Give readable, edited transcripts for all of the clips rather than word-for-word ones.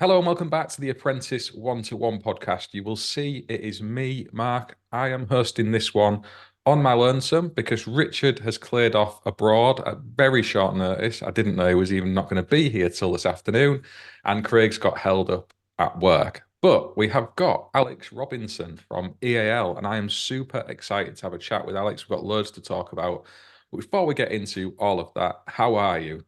Hello and welcome back to the Apprentice One-to-One podcast. You will see it is me, Mark. I am hosting this one on my lonesome because Richard has cleared off abroad at very short notice. I didn't know he was even not going to be here till this afternoon, and Craig's got held up at work. But we have got Alex Robinson from EAL, and I am super excited to have a chat with Alex. We've got loads to talk about. But before we get into all of that, how are you?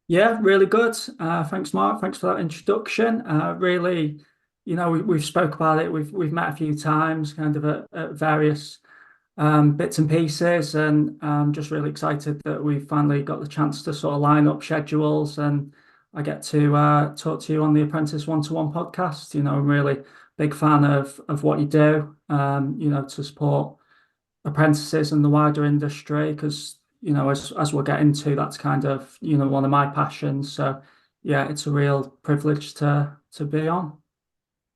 Yeah, really good. Thanks, Mark. Thanks for that introduction. Really, we've spoke about it. We've met a few times, kind of at various bits and pieces, and just really excited that we've finally got the chance to sort of line up schedules, and I get to talk to you on the Apprentice One-to-One podcast. I'm really big fan of what you do. To support apprentices and the wider industry because as we'll get into, that's kind of one of my passions. So yeah, it's a real privilege to be on.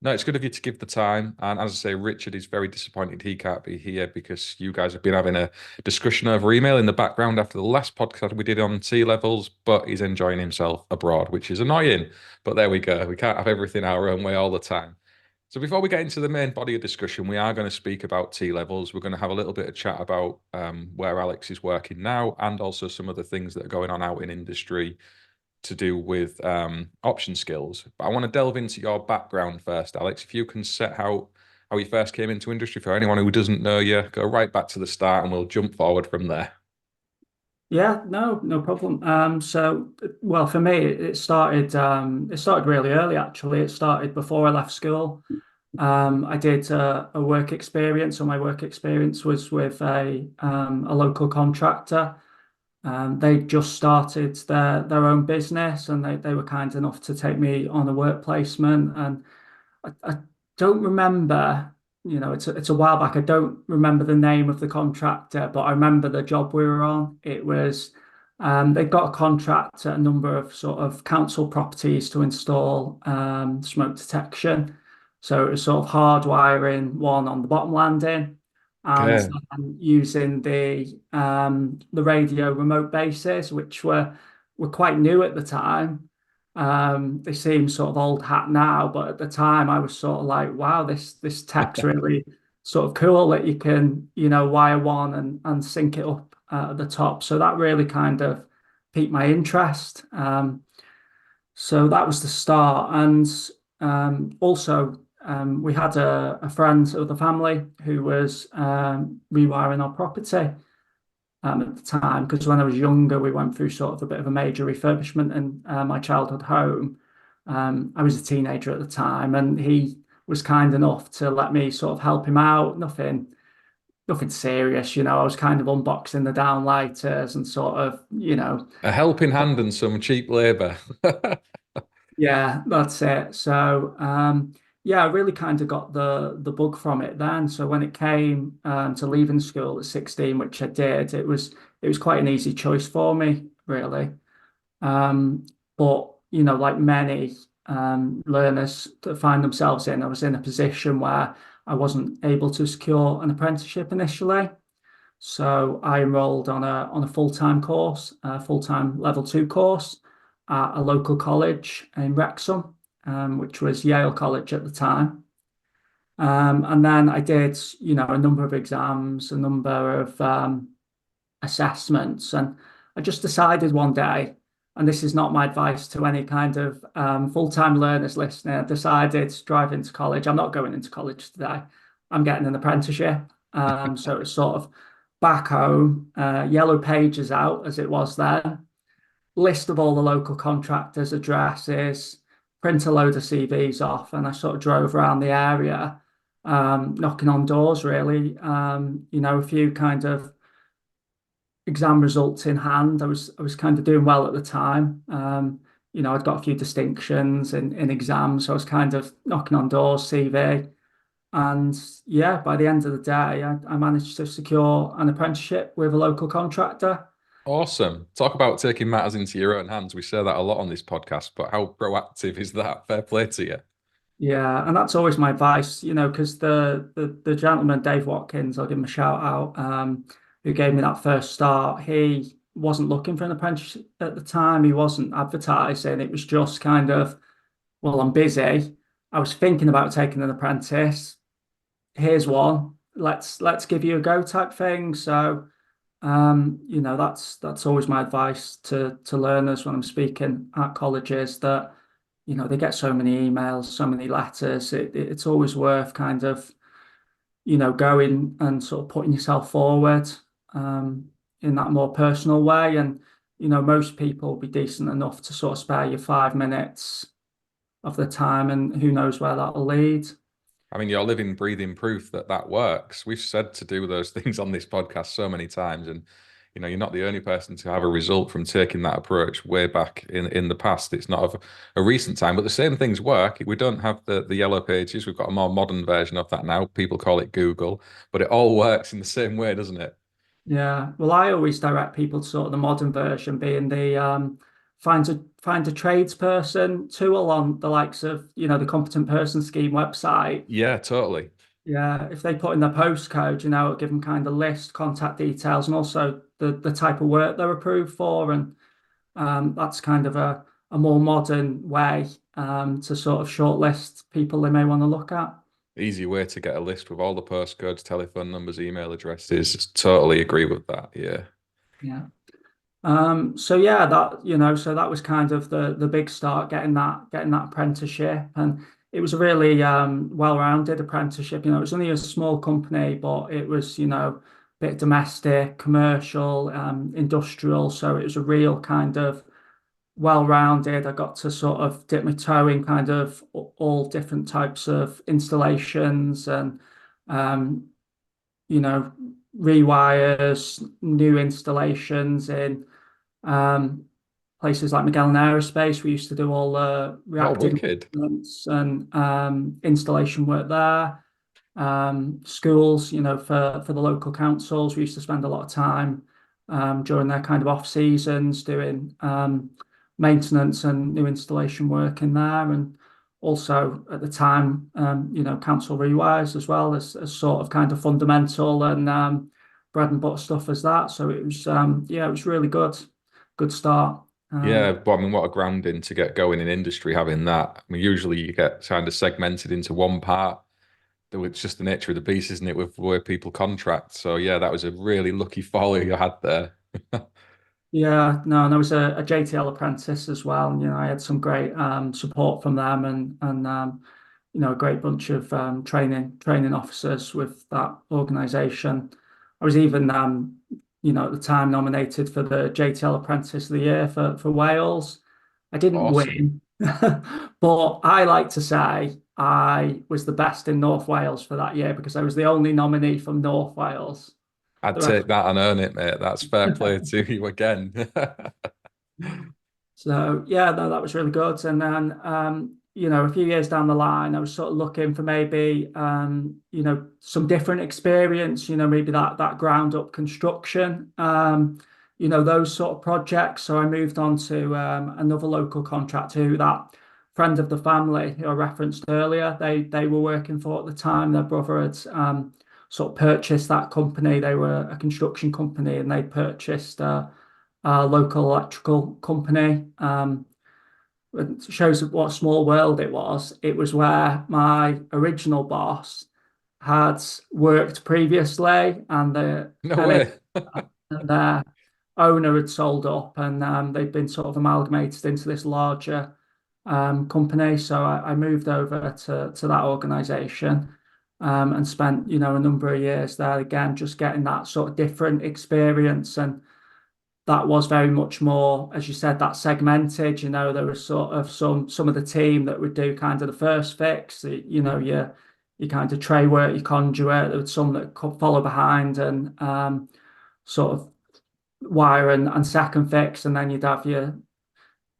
No, it's good of you to give the time. And as I say, Richard is very disappointed he can't be here because you guys have been having a discussion over email in the background after the last podcast we did on T levels, but he's enjoying himself abroad, which is annoying. But there we go. We can't have everything our own way all the time. So before we get into the main body of discussion, we are going to speak about T levels. We're going to have a little bit of chat about where Alex is working now and also some of the things that are going on out in industry to do with option skills. But I want to delve into your background first, Alex. If you can set how you first came into industry for anyone who doesn't know you, go right back to the start and we'll jump forward from there. Yeah, no problem. Well, for me, it started really early, actually. It started before I left school. I did a work experience, so my work experience was with a local contractor. They just started their own business, and they were kind enough to take me on a work placement. And I don't remember, it's a while back. I don't remember the name of the contractor, but I remember the job we were on. It was they got a contract at a number of sort of council properties to install smoke detection. So it was sort of hardwiring one on the bottom landing and Okay. using the radio remote bases, which were quite new at the time. They seem sort of old hat now, but at the time I was sort of like, wow, this tech's really sort of cool that you can, wire one and sync it up at the top. So that really kind of piqued my interest. So that was the start. And also, we had a friend of the family who was rewiring our property at the time, because when I was younger, we went through sort of a bit of a major refurbishment in my childhood home. I was a teenager at the time, and he was kind enough to let me sort of help him out. Nothing serious, I was kind of unboxing the downlighters and sort of, A helping hand and some cheap labour. yeah, that's it. So, yeah, I really kind of got the bug from it then. So when it came to leaving school at 16, which I did, it was quite an easy choice for me, really. But like many learners that find themselves in, I was in a position where I wasn't able to secure an apprenticeship initially. So I enrolled on a full-time course, a full-time level two course at a local college in Wrexham, which was Yale College at the time. And then I did, a number of exams, a number of assessments, and I just decided one day, and this is not my advice to any kind of full-time learners listening, I decided to drive into college. I'm not going into college today. I'm getting an apprenticeship. So it's sort of back home, yellow pages out as it was then, list of all the local contractors' addresses, print a load of CVs off, and I sort of drove around the area, knocking on doors really. A few kind of exam results in hand. I was kind of doing well at the time. I'd got a few distinctions in exams, so I was kind of knocking on doors, CV. And yeah, by the end of the day, I managed to secure an apprenticeship with a local contractor. Awesome. Talk about taking matters into your own hands. We say that a lot on this podcast, but how proactive is that? Fair play to you. Yeah, and that's always my advice, because the gentleman, Dave Watkins, I'll give him a shout out, who gave me that first start. He wasn't looking for an apprenticeship at the time. He wasn't advertising. It was just kind of well, I'm busy. I was thinking about taking an apprentice. Here's one. Let's give you a go type thing. So, that's always my advice to learners when I'm speaking at colleges that, they get so many emails, so many letters. It's always worth kind of, going and sort of putting yourself forward um, in that more personal way. And, most people will be decent enough to sort of spare you 5 minutes of the time, and who knows where that'll lead. I mean, you're living, breathing proof that that works. We've said to do those things on this podcast so many times, and you're not the only person to have a result from taking that approach way back in the past. It's not of a recent time, but the same things work. We don't have the yellow pages. We've got a more modern version of that now. People call it Google, but it all works in the same way, doesn't it? Yeah. Well, I always direct people to sort of the modern version being the find a tradesperson tool on the likes of, the Competent Person Scheme website. Yeah, totally. Yeah, if they put in their postcode, it'll give them kind of list, contact details, and also the type of work they're approved for. And that's kind of a more modern way to sort of shortlist people they may want to look at. Easy way to get a list with all the postcodes, telephone numbers, email addresses. Totally agree with that. Yeah. Yeah. So yeah, so that was kind of the big start, getting that apprenticeship, and it was a really well-rounded apprenticeship. It was only a small company, but it was a bit domestic, commercial, industrial. So it was a real kind of well-rounded. I got to sort of dip my toe in kind of all different types of installations and um, you know rewires, new installations in um, places like Magellan Aerospace. We used to do all the Oh, reactive wicked. maintenance and installation work there. Schools, for the local councils, we used to spend a lot of time during their kind of off seasons doing maintenance and new installation work in there. And also at the time, council rewires as well as sort of kind of fundamental and bread and butter stuff as that. So it was, yeah, it was really good start. Yeah, but I mean, what a grounding to get going in industry having that. I mean, usually you get kind of segmented into one part. It's just the nature of the beast, isn't it, with where people contract. So yeah, that was a really lucky follow you had there. Yeah, no, and I was a JTL apprentice as well. And, I had some great support from them and a great bunch of training officers with that organisation. I was even at the time nominated for the JTL Apprentice of the Year for Wales. I didn't Awesome. win, but I like to say I was the best in North Wales for that year because I was the only nominee from North Wales. I'd The take rest. that and earn it, mate. That's fair play to you again. So yeah, no, that was really good. And then a few years down the line, I was sort of looking for maybe some different experience, maybe that ground up construction, those sort of projects. So I moved on to another local contractor who that friend of the family who I referenced earlier, they were working for at the time. Their brother had sort of purchased that company. They were a construction company and they purchased a local electrical company. It shows what a small world it was. It was where my original boss had worked previously, and the No MA way. and their owner had sold up, and they'd been sort of amalgamated into this larger company. So I moved over to that organisation. And spent, a number of years there again, just getting that sort of different experience. And that was very much more, as you said, that segmented. There was sort of some of the team that would do kind of the first fix, your kind of tray work, your conduit. There was some that could follow behind and sort of wire and second fix, and then you'd have your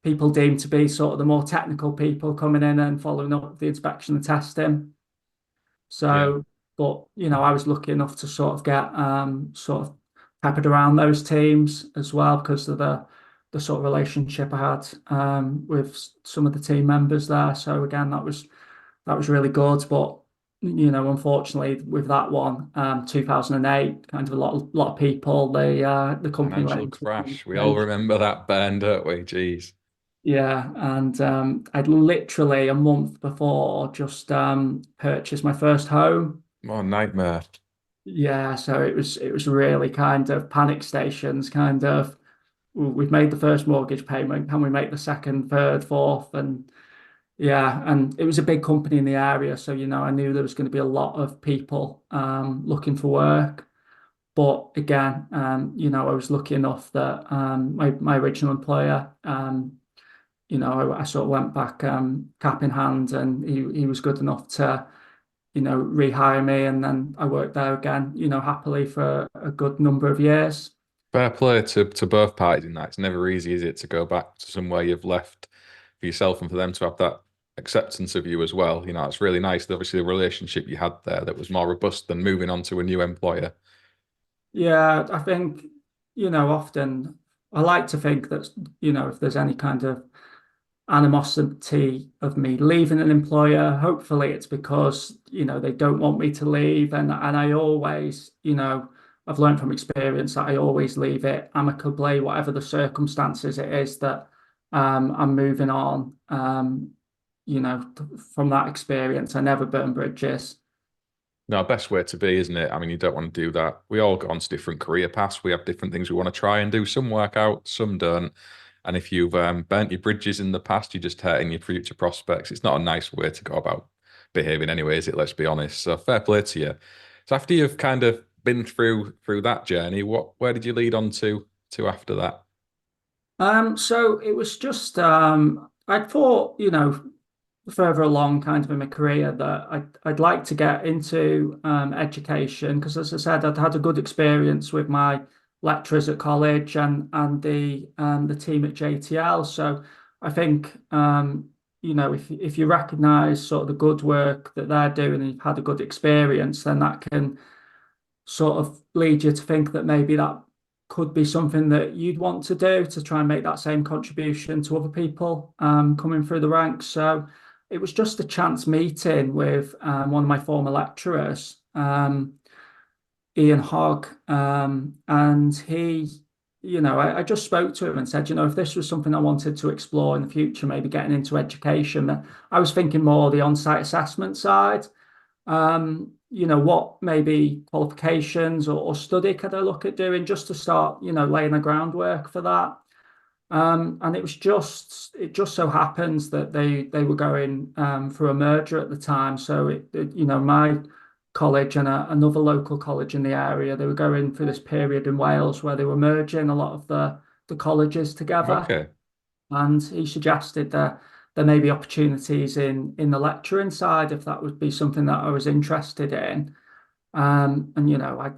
people deemed to be sort of the more technical people coming in and following up the inspection and testing. Yeah, So, but I was lucky enough to sort of get sort of peppered around those teams as well because of the sort of relationship I had with some of the team members there. So again, that was really good. But unfortunately, with that one, 2008, kind of a lot of people, the company went financial into crash. We all administration. remember that burn, don't we? Jeez. Yeah, and I'd literally a month before just purchased my first home. Oh, nightmare. Yeah, so it was really kind of panic stations, kind of we've made the first mortgage payment, can we make the second, third, fourth? And yeah, and it was a big company in the area, so I knew there was going to be a lot of people looking for work. But again, I was lucky enough that my original employer, I sort of went back cap in hand, and he was good enough to, rehire me, and then I worked there again, happily for a good number of years. Fair play to both parties in that. It's never easy, is it, to go back to somewhere you've left for yourself and for them to have that acceptance of you as well. It's really nice that obviously the relationship you had there that was more robust than moving on to a new employer. Yeah, I think, often I like to think that, if there's any kind of animosity of me leaving an employer, hopefully it's because, they don't want me to leave. And I always, I've learned from experience that I always leave it amicably, whatever the circumstances it is that I'm moving on. From that experience, I never burn bridges. No, best way to be, isn't it? I mean, you don't want to do that. We all go on to different career paths. We have different things we want to try and do. Some work out, some don't. And if you've burnt your bridges in the past, you're just hurting your future prospects. It's not a nice way to go about behaving anyway, is it? Let's be honest. So fair play to you. So after you've kind of been through that journey, where did you lead on to after that? So it was just I thought, further along kind of in my career that I'd like to get into education because, as I said, I'd had a good experience with my lecturers at college and the team at JTL. So I think if you recognise sort of the good work that they're doing and you've had a good experience, then that can sort of lead you to think that maybe that could be something that you'd want to do to try and make that same contribution to other people coming through the ranks. So it was just a chance meeting with one of my former lecturers, Ian Hogg, and I just spoke to him and said, if this was something I wanted to explore in the future, maybe getting into education, I was thinking more the on-site assessment side. What maybe qualifications or study could I look at doing just to start, laying the groundwork for that? And it just so happens that they were going through a merger at the time. So my college and another local college in the area, they were going through this period in Wales where they were merging a lot of the colleges together. Okay. And he suggested that there may be opportunities in the lecturing side if that would be something that I was interested in. And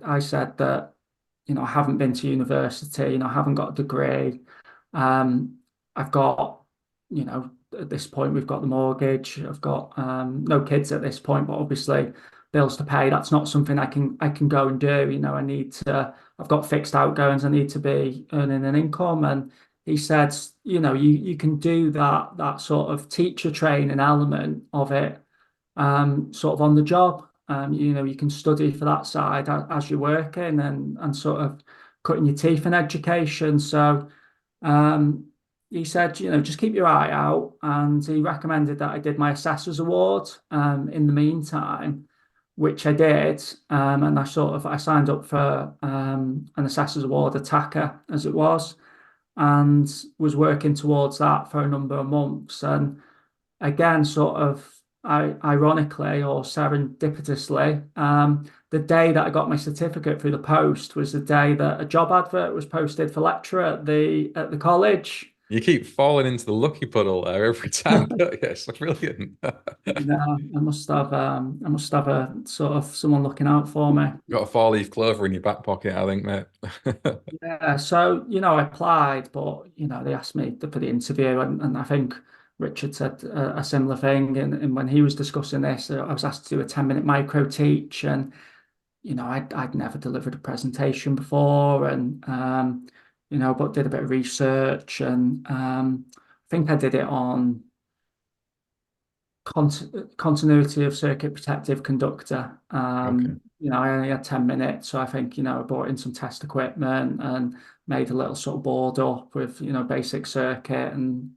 I said that I haven't been to university, I haven't got a degree. Um, I've got, at this point we've got the mortgage. I've got no kids at this point, but obviously bills to pay. That's not something I can go and do. I need to. I've got fixed outgoings. I need to be earning an income. And he said, you can do that sort of teacher training element of it, sort of on the job. You can study for that side as you're working and sort of cutting your teeth in education. So um, he said, just keep your eye out. And he recommended that I did my assessor's award in the meantime, which I did. And I signed up for an assessor's award attacker as it was, and was working towards that for a number of months. And again, sort of ironically or serendipitously, the day that I got my certificate through the post was the day that a job advert was posted for lecturer at the college. You keep falling into the lucky puddle there every time, don't you? It's brilliant. I must have a sort of someone looking out for me. Got a four-leaf clover in your back pocket, I think, mate. Yeah, so I applied, but they asked me for the interview, and I think Richard said a similar thing. And when he was discussing this, I was asked to do a 10-minute micro teach, and I'd never delivered a presentation before, and but did a bit of research, and I think I did it on continuity of circuit protective conductor, Okay. I only had 10 minutes. So I think, I brought in some test equipment and made a little sort of board up with, basic circuit and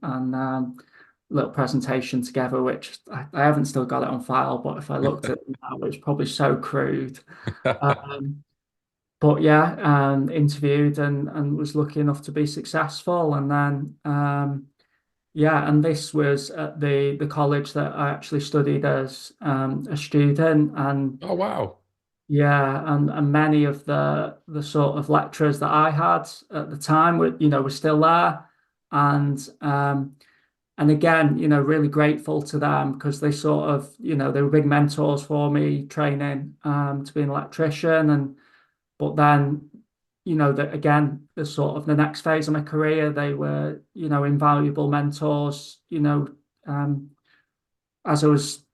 little presentation together, which I haven't still got it on file, but if I looked at it now, it's probably so crude. Um, but yeah, interviewed and was lucky enough to be successful. And then yeah, and this was at the college that I actually studied as a student. And Oh, wow. yeah, and many of the sort of lecturers that I had at the time were still there. And again, really grateful to them because they sort of, they were big mentors for me training to be an electrician. And but then, that again, the sort of the next phase of my career, they were, invaluable mentors, um, as I was,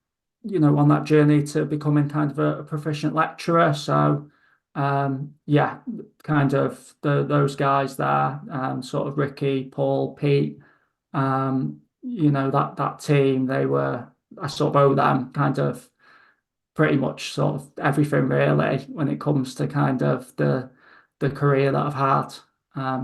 on that journey to becoming kind of a proficient lecturer. So, yeah, kind of those guys there, sort of Ricky, Paul, Pete, that team, I sort of owe them kind of pretty much sort of everything really when it comes to kind of the career that I've had.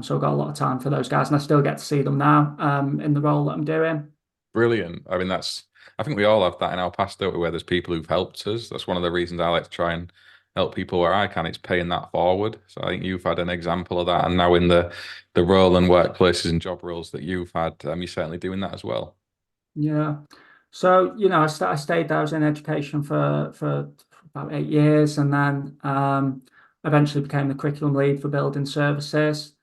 So I've got a lot of time for those guys, and I still get to see them now in the role that I'm doing. Brilliant. I mean, I think we all have that in our past, don't we, where there's people who've helped us. That's one of the reasons I like to try and help people where I can. It's paying that forward. So I think you've had an example of that. And now in the role and workplaces and job roles that you've had, you're certainly doing that as well. Yeah. So, I stayed there. I was in education for about 8 years, and then eventually became the curriculum lead for building services.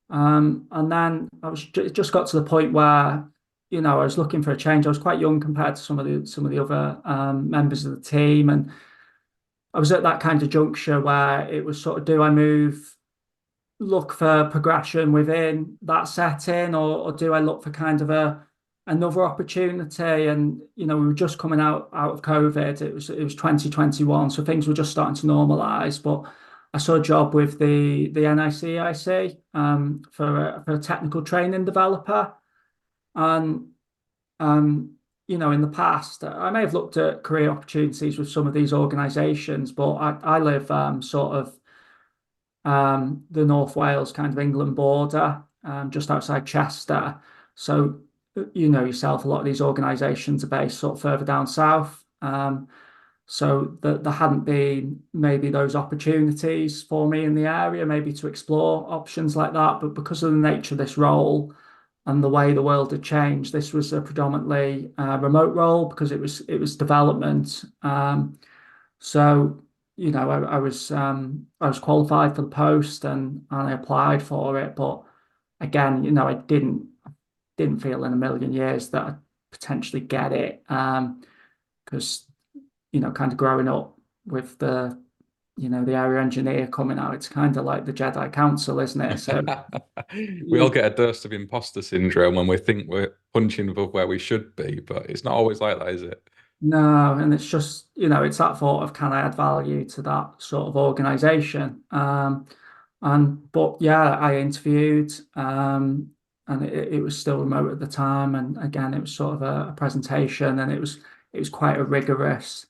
And then it just got to the point where, I was looking for a change. I was quite young compared to some of the other members of the team, and I was at that kind of juncture where it was sort of, do I look for progression within that setting, or do I look for kind of another opportunity? And we were just coming out of COVID. It was 2021, so things were just starting to normalize. But I saw a job with the NICIC for a technical training developer. And in the past, I may have looked at career opportunities with some of these organisations, but I live sort of the North Wales kind of England border, just outside Chester. So, yourself, a lot of these organisations are based sort of further down south. So that there hadn't been maybe those opportunities for me in the area, maybe to explore options like that. But because of the nature of this role and the way the world had changed, this was a predominantly remote role because it was development. So, I was qualified for the post and I applied for it, but again, I didn't feel in a million years that I'd potentially get it. Because kind of growing up with the area engineer coming out, it's kind of like the Jedi Council, isn't it? So We all you get a dose of imposter syndrome when we think we're punching above where we should be, but it's not always like that, is it? No, and it's just, it's that thought of, can I add value to that sort of organization? But yeah, I interviewed, and it was still remote at the time. And again, it was sort of a presentation, and it was quite a rigorous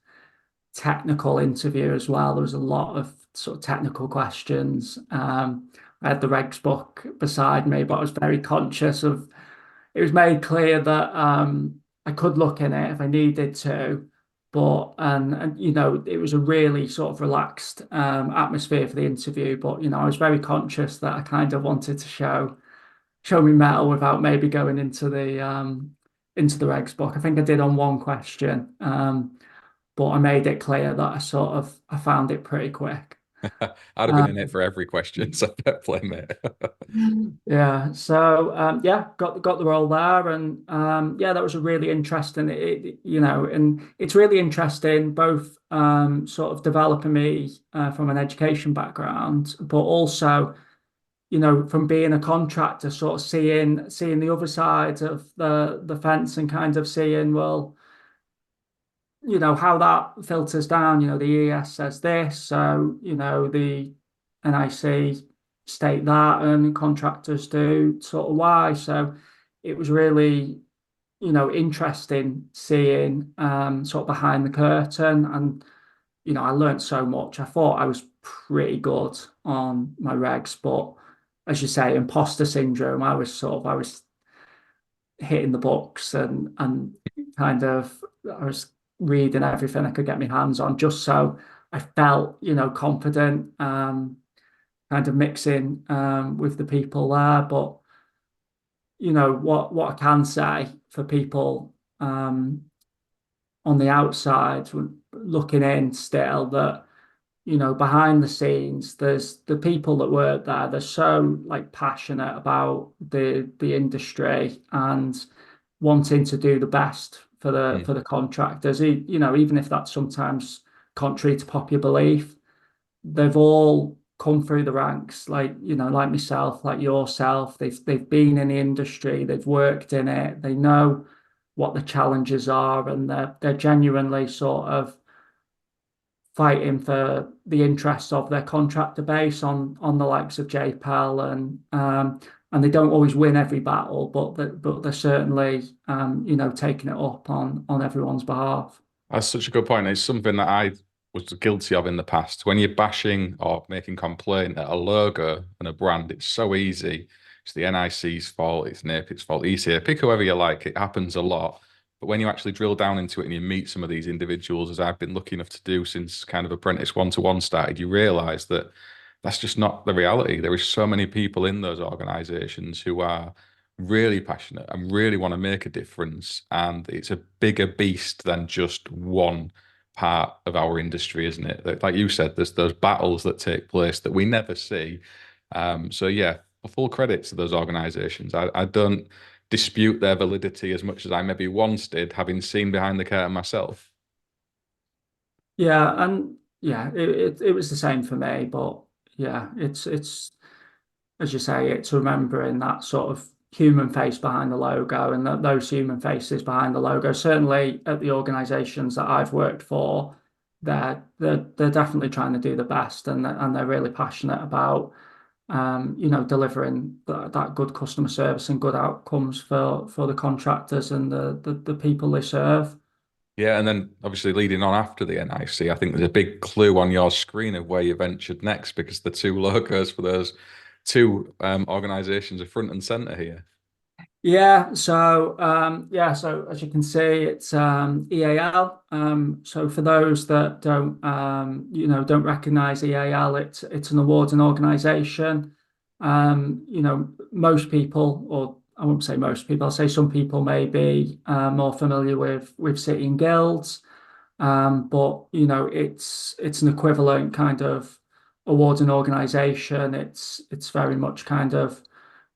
technical interview as well. There was a lot of sort of technical questions. I had the regs book beside me, but I was very conscious of, it was made clear that I could look in it if I needed to, but and it was a really sort of relaxed atmosphere for the interview. But I was very conscious that I kind of wanted to show me metal without maybe going into the regs book. I think I did on one question, but I made it clear that I found it pretty quick. I'd have been in it Um, for every question, so fair play, mate. Yeah, so yeah, got the role there, and yeah, that was a really interesting. And it's really interesting both sort of developing me from an education background, but also from being a contractor, sort of seeing the other side of the fence and kind of seeing, well, how that filters down. The EAS says this, so the NIC state that, and contractors do sort of why. So it was really, interesting seeing sort of behind the curtain, and I learned so much. I thought I was pretty good on my regs, but as you say, imposter syndrome, I was hitting the books and kind of I was reading everything I could get my hands on just so I felt, confident, kind of mixing with the people there. But what I can say for people on the outside looking in still that behind the scenes, there's the people that work there. They're so like passionate about the industry and wanting to do the best for Mm. the contractors. Even if that's sometimes contrary to popular belief, they've all come through the ranks, like myself, like yourself. They've been in the industry, they've worked in it, they know what the challenges are, and they're genuinely sort of fighting for the interests of their contractor base on the likes of JPEL and they don't always win every battle, but they're certainly taking it up on everyone's behalf. That's such a good point. It's something that I was guilty of in the past. When you're bashing or making complaint at a logo and a brand, it's so easy. It's the NIC's fault, it's NAPI's fault, ECA, pick whoever you like. It happens a lot. But when you actually drill down into it and you meet some of these individuals, as I've been lucky enough to do since kind of Apprentice one-to-one started, you realize that that's just not the reality. There is so many people in those organizations who are really passionate and really want to make a difference. And it's a bigger beast than just one part of our industry, isn't it? Like you said, there's those battles that take place that we never see. So yeah, full credit to those organizations. I don't dispute their validity as much as I maybe once did, having seen behind the curtain myself. Yeah, and yeah, it was the same for me, but yeah, it's as you say, it's remembering that sort of human face behind the logo and that those human faces behind the logo. Certainly at the organisations that I've worked for, they're definitely trying to do the best and they're really passionate about delivering that good customer service and good outcomes for the contractors and the people they serve. Yeah, and then obviously leading on after the NIC, I think there's a big clue on your screen of where you ventured next because the two logos for those two organizations are front and center here. So as you can see, it's EAL. So for those that don't recognise EAL, it's an awarding organisation. Most people, or I won't say most people, I'll say some people may be more familiar with City and Guilds. But it's an equivalent kind of awarding organisation. It's very much kind of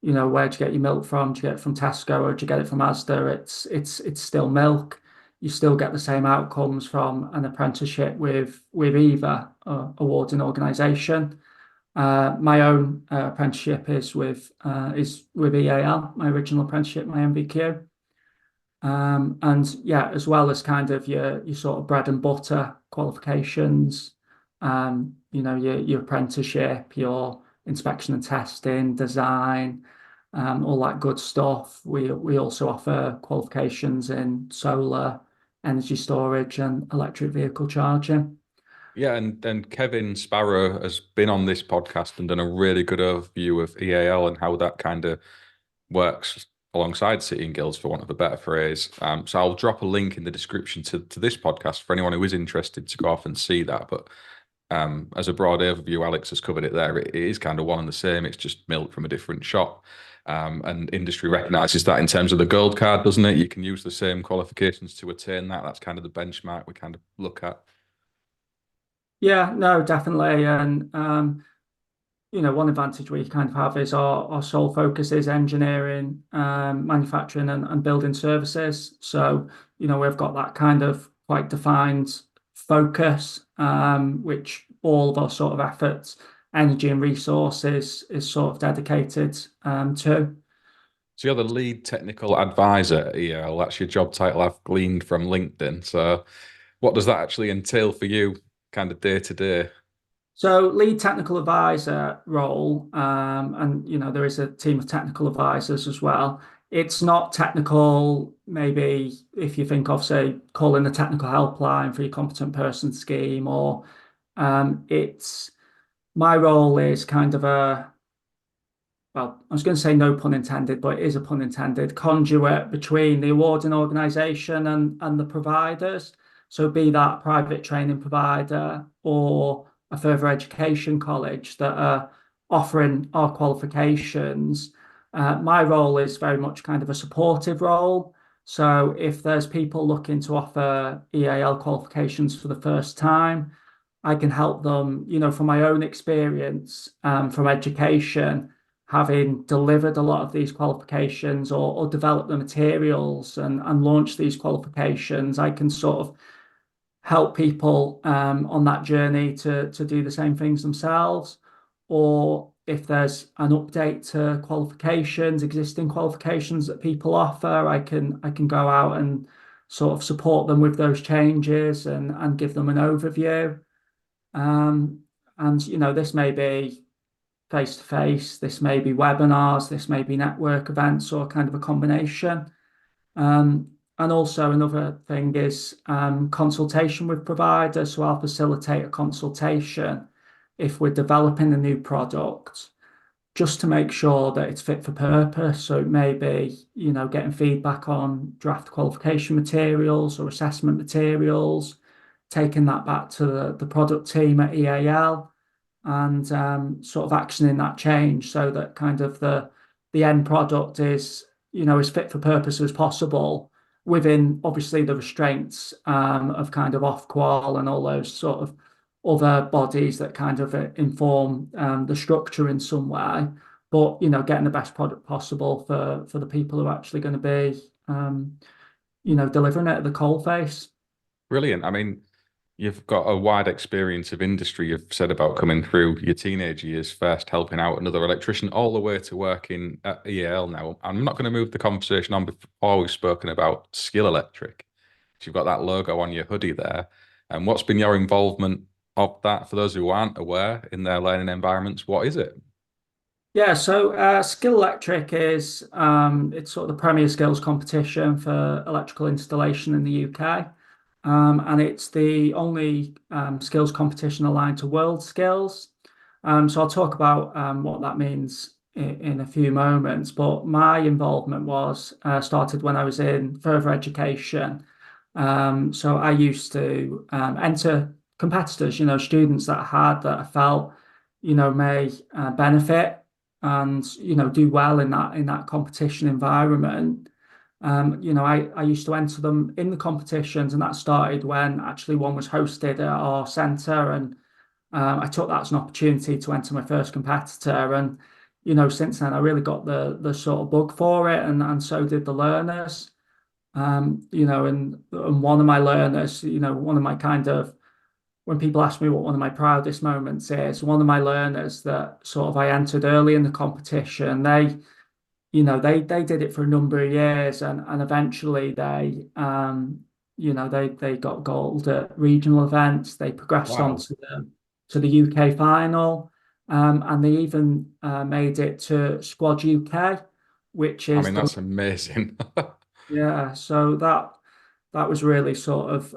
where do you get your milk from? Do you get it from Tesco or do you get it from Asda? It's still milk. You still get the same outcomes from an apprenticeship with either awarding organisation. My own apprenticeship is with EAL, my original apprenticeship, my MVQ. And yeah, as well as kind of your sort of bread and butter qualifications, your apprenticeship, your inspection and testing, design, all that good stuff. We also offer qualifications in solar, energy storage, and electric vehicle charging. Yeah, and Kevin Sparrow has been on this podcast and done a really good overview of EAL and how that kind of works alongside City and Guilds, for want of a better phrase. So I'll drop a link in the description to this podcast for anyone who is interested to go off and see that. But as a broad overview, Alex has covered it there. It is kind of one and the same. It's just milk from a different shop. And industry recognizes that in terms of the gold card, doesn't it? You can use the same qualifications to attain that. That's kind of the benchmark we kind of look at. Yeah, no, definitely. And one advantage we kind of have is our sole focus is engineering, manufacturing, and building services. So, we've got that kind of quite defined focus, which all of our sort of efforts, energy and resources is sort of dedicated to. So you're the lead technical advisor at EAL. That's your job title I've gleaned from LinkedIn. So what does that actually entail for you, kind of day to day? So lead technical advisor role, and there is a team of technical advisors as well. it's not technical. Maybe if you think of, say, calling the technical helpline for your competent person scheme, or it's my role is kind of a, well, I was going to say no pun intended, but it is a pun intended, conduit between the awarding organisation and the providers. So be that private training provider or a further education college that are offering our qualifications. My role is very much kind of a supportive role. So if there's people looking to offer EAL qualifications for the first time, I can help them, from my own experience, from education, having delivered a lot of these qualifications or developed the materials and launched these qualifications, I can sort of help people on that journey to do the same things themselves. Or if there's an update to qualifications, existing qualifications that people offer, I can go out and sort of support them with those changes and give them an overview. Um, and this may be face to face, this may be webinars, this may be network events, or kind of a combination. And also another thing is consultation with providers. So I'll facilitate a consultation if we're developing a new product, just to make sure that it's fit for purpose. So it may be, getting feedback on draft qualification materials or assessment materials, taking that back to the product team at EAL and sort of actioning that change so that kind of the end product is as fit for purpose as possible within obviously the restraints of kind of Ofqual and all those sort of other bodies that kind of inform the structure in some way, but getting the best product possible for the people who are actually going to be delivering it at the coalface. Brilliant. I mean, you've got a wide experience of industry. You've said about coming through your teenage years, first helping out another electrician, all the way to working at EAL now. I'm not going to move the conversation on before we've spoken about Skill Electric. So you've got that logo on your hoodie there. And what's been your involvement of that for those who aren't aware in their learning environments? What is it? Yeah, so Skill Electric is it's sort of the premier skills competition for electrical installation in the UK. And it's the only skills competition aligned to world skills. So I'll talk about what that means in a few moments. But my involvement was started when I was in further education. So I used to enter competitors, students that I felt, may benefit and do well in that competition environment. I used to enter them in the competitions, and that started when actually one was hosted at our centre, and I took that as an opportunity to enter my first competitor. And since then I really got the sort of bug for it, and so did the learners. And one of my learners, one of my kind of when people ask me what one of my proudest moments is, one of my learners that sort of I entered early in the competition, they did it for a number of years, and eventually they got gold at regional events. They progressed on Wow. to the UK final, and they even made it to Squad UK, which I is mean, the that's amazing. yeah. So that was really sort of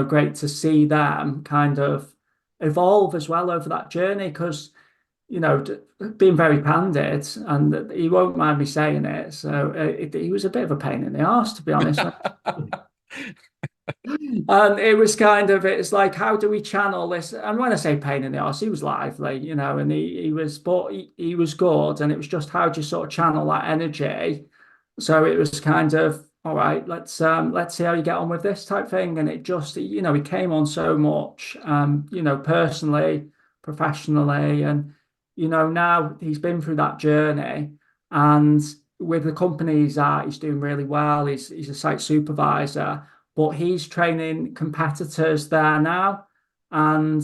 great to see them kind of evolve as well over that journey because being very candid, and he won't mind me saying it. So he was a bit of a pain in the arse, to be honest. And it was kind of, it's like, how do we channel this? And when I say pain in the arse, he was lively, and he was good. And it was just how do you sort of channel that energy? So it was kind of, all right, let's see how you get on with this type thing. And it just, he came on so much, personally, professionally, and now he's been through that journey, and with the company he's at, he's doing really well. He's a site supervisor, but he's training competitors there now. And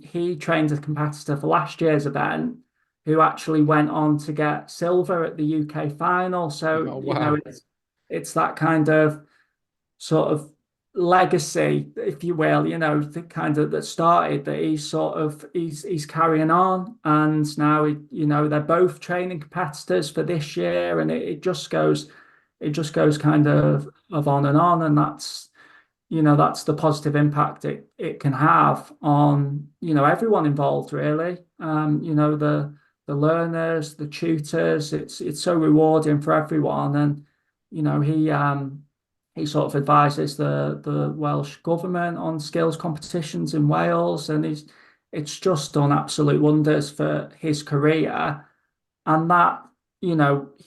he trained a competitor for last year's event who actually went on to get silver at the UK final. So, Oh, wow. it's that kind of sort of legacy, if you will, the kind of that started that he's carrying on, and now they're both training competitors for this year, and it just goes kind of on, and that's the positive impact it can have on everyone involved really. The learners, the tutors, it's so rewarding for everyone, and he sort of advises the Welsh government on skills competitions in Wales, and it's just done absolute wonders for his career. And that, he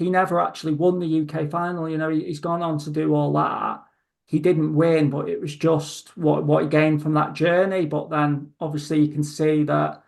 never actually won the UK final. He's gone on to do all that. He didn't win, but it was just what he gained from that journey. But then obviously you can see that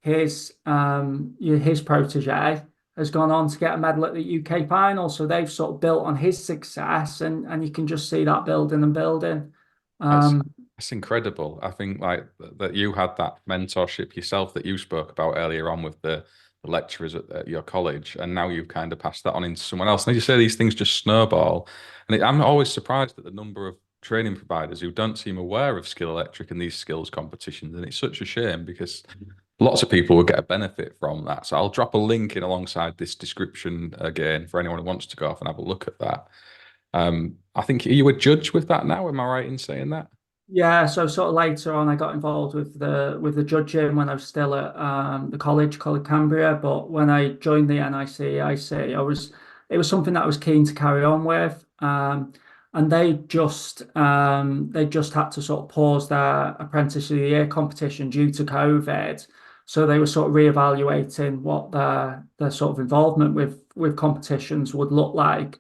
his protege has gone on to get a medal at the UK final. So they've sort of built on his success, and you can just see that building and building. That's Um, that's incredible. I think like that you had that mentorship yourself that you spoke about earlier on with the lecturers at your college, and now you've kind of passed that on into someone else. And as you say, these things just snowball. And I'm always surprised at the number of training providers who don't seem aware of Skill Electric and these skills competitions. And it's such a shame because lots of people will get a benefit from that. So I'll drop a link in alongside this description again for anyone who wants to go off and have a look at that. I think are you a judge with that now? Am I right in saying that? Yeah, so sort of later on, I got involved with the judging when I was still at the college Cambria. But when I joined the NICEIC, it was something that I was keen to carry on with. And they just had to sort of pause their Apprentice of the Year competition due to COVID. So they were sort of reevaluating what their sort of involvement with competitions would look like.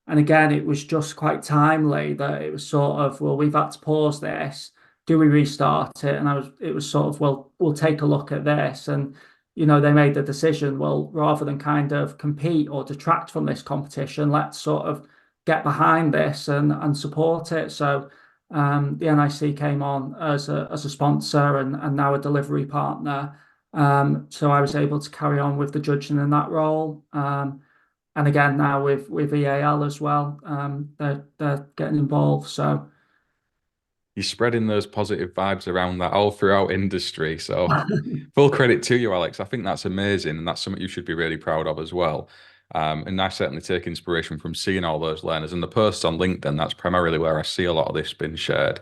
And again, it was just quite timely that it was sort of, well, we've had to pause this. Do we restart it? And it was sort of, well, we'll take a look at this. And, they made the decision, well, rather than kind of compete or detract from this competition, let's sort of get behind this and support it. So the NIC came on as a sponsor and now a delivery partner. So I was able to carry on with the judging in that role. And again now with EAL as well, they're getting involved. So You're spreading those positive vibes around that all throughout industry. So full credit to you, Alex. I think that's amazing, and that's something you should be really proud of as well. And I certainly take inspiration from seeing all those learners and the posts on LinkedIn. That's primarily where I see a lot of this being shared,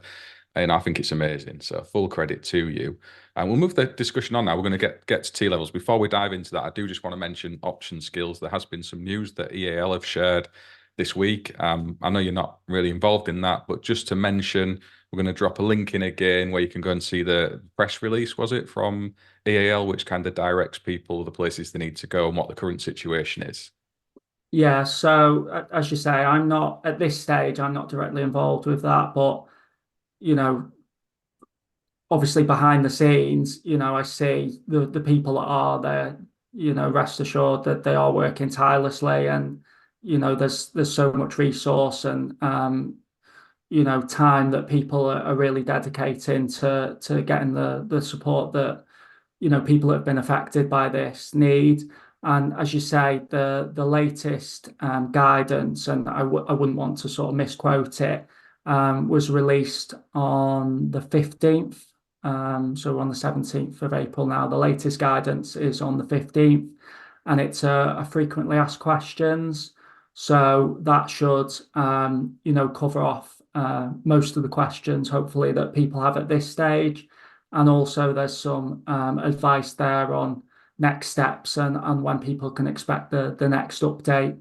and I think it's amazing. So full credit to you. And we'll move the discussion on now. We're going to get to T levels. Before we dive into that, I do just want to mention option skills. There has been some news that EAL have shared this week. I know you're not really involved in that, but just to mention, we're going to drop a link in again where you can go and see the press release, was it, from EAL, which kind of directs people the places they need to go and what the current situation is. yeah, so as you say, I'm not at this stage, I'm not directly involved with that, but you know, obviously behind the scenes, I see the people that are there, rest assured that they are working tirelessly, and there's so much resource and time that people are really dedicating to getting the support that people that have been affected by this need. And as you say, the latest guidance, and I wouldn't want to sort of misquote it, was released on the 15th. So we're on the 17th of April now. The latest guidance is on the 15th, and it's a frequently asked questions. So that should, cover off most of the questions, hopefully, that people have at this stage. And also, there's some advice there on next steps and when people can expect the next update.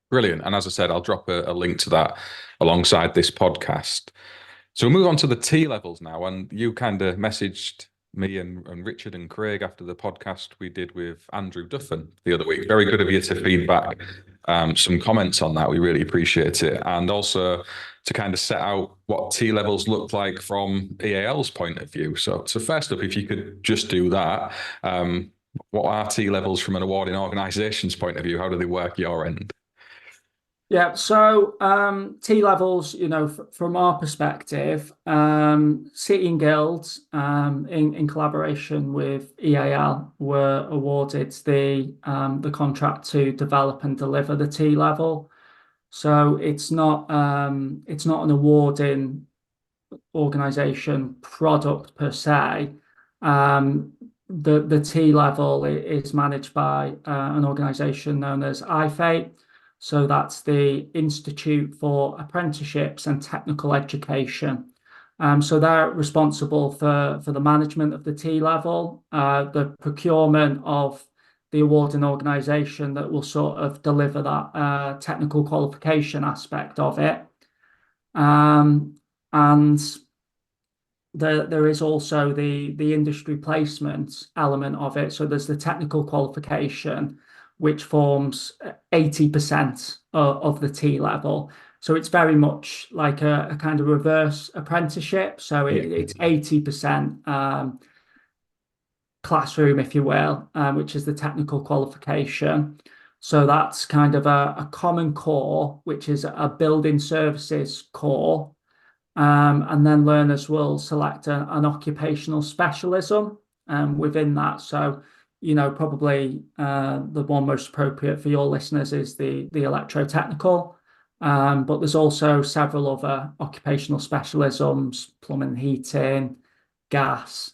Brilliant. And as I said, I'll drop a link to that alongside this podcast. So we'll move on to the T levels now. And you kind of messaged me and Richard and Craig after the podcast we did with Andrew Duffin the other week. Very good of you to feedback some comments on that. We really appreciate it. And also to kind of set out what T levels look like from EAL's point of view. So first up, if you could just do that, what are T levels from an awarding organisation's point of view? How do they work your end? Yeah, so T levels, from our perspective, City and Guilds, in collaboration with EAL, were awarded the contract to develop and deliver the T level. So it's not an awarding organization product per se. The T level is managed by an organization known as IFATE. So that's the Institute for Apprenticeships and Technical Education. So they're responsible for the management of the T level, the procurement of the awarding organization that will sort of deliver that technical qualification aspect of it. Um, and there is also the industry placement element of it. So there's the technical qualification, which forms 80% of the T level. So it's very much like a kind of reverse apprenticeship. So Yeah. it's 80% classroom, if you will, which is the technical qualification. So that's kind of a common core, which is a building services core, and then learners will select an occupational specialism within that. So, probably the one most appropriate for your listeners is the electrotechnical. But there's also several other occupational specialisms, plumbing and heating, gas,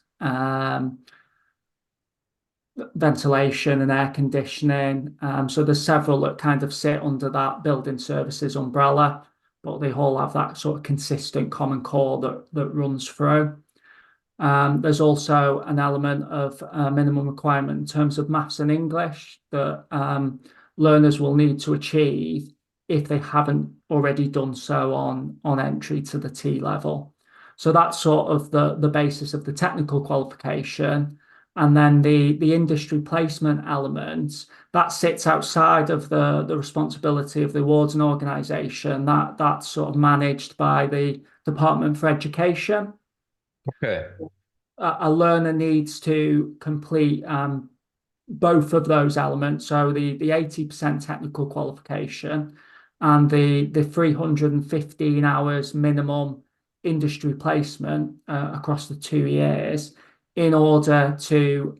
ventilation and air conditioning. So there's several that kind of sit under that building services umbrella, but they all have that sort of consistent common core that runs through. There's also an element of minimum requirement in terms of maths and English that learners will need to achieve if they haven't already done so on entry to the T level. So that's sort of the basis of the technical qualification. And then the industry placement element that sits outside of the responsibility of the awards and organisation. That's sort of managed by the Department for Education. Okay. A learner needs to complete both of those elements. So the 80% technical qualification and the 315 hours minimum industry placement across the 2 years in order to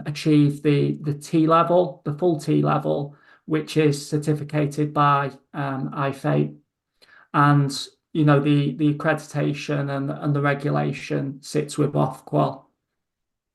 achieve the T level, the full T level, which is certificated by IFATE. And the accreditation and the regulation sits with Ofqual.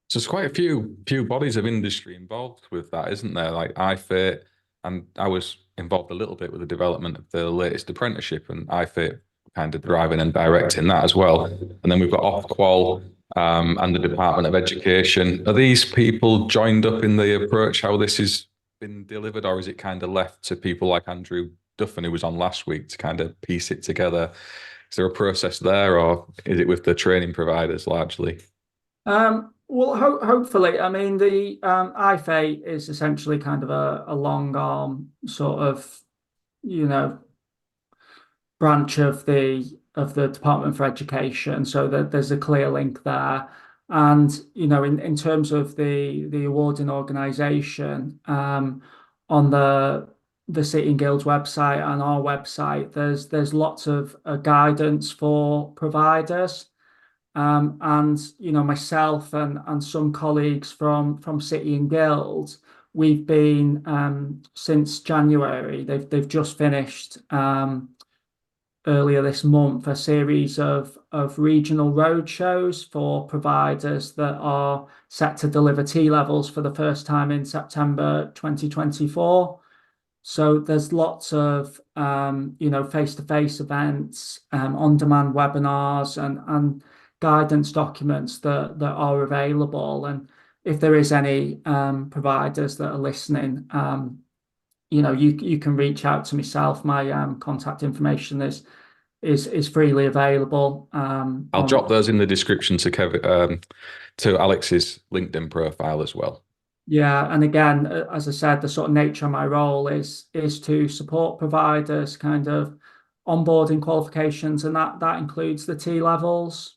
So there's quite a few bodies of industry involved with that, isn't there? Like iFit, and I was involved a little bit with the development of the latest apprenticeship, and iFit kind of driving and directing that as well. And then we've got Ofqual and the Department of Education. Are these people joined up in the approach how this has been delivered, or is it kind of left to people like Andrew Duffin, who was on last week, to kind of piece it together? Is there a process there, or is it with the training providers largely? Well, hopefully, I mean, the IFA is essentially kind of a long arm sort of, you know, branch of the Department for Education, so that there's a clear link there. And in terms of the awarding organisation, on the City and Guilds website and our website, there's lots of guidance for providers. And myself and some colleagues from City and Guilds, we've been since January. They've just finished earlier this month a series of regional road shows for providers that are set to deliver T levels for the first time in September 2024. So there's lots of face-to-face events, on-demand webinars, and guidance documents that are available. And if there is any providers that are listening, you can reach out to myself. My contact information is freely available. I'll drop those in the description to Kevin, to Alex's LinkedIn profile as well. Yeah, and again, as I said, the sort of nature of my role is to support providers, kind of onboarding qualifications, and that includes the T levels.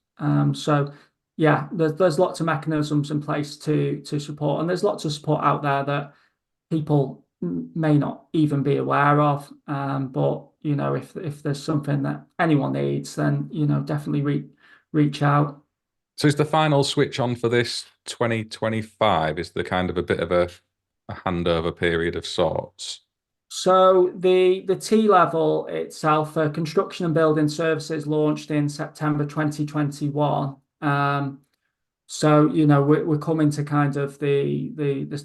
So yeah, there's lots of mechanisms in place to support, and there's lots of support out there that people may not even be aware of. But if there's something that anyone needs, then definitely reach out. So is the final switch on for this 2025? Is there kind of a bit of a handover period of sorts? So the T level itself for construction and building services launched in September 2021. So we're coming to kind of the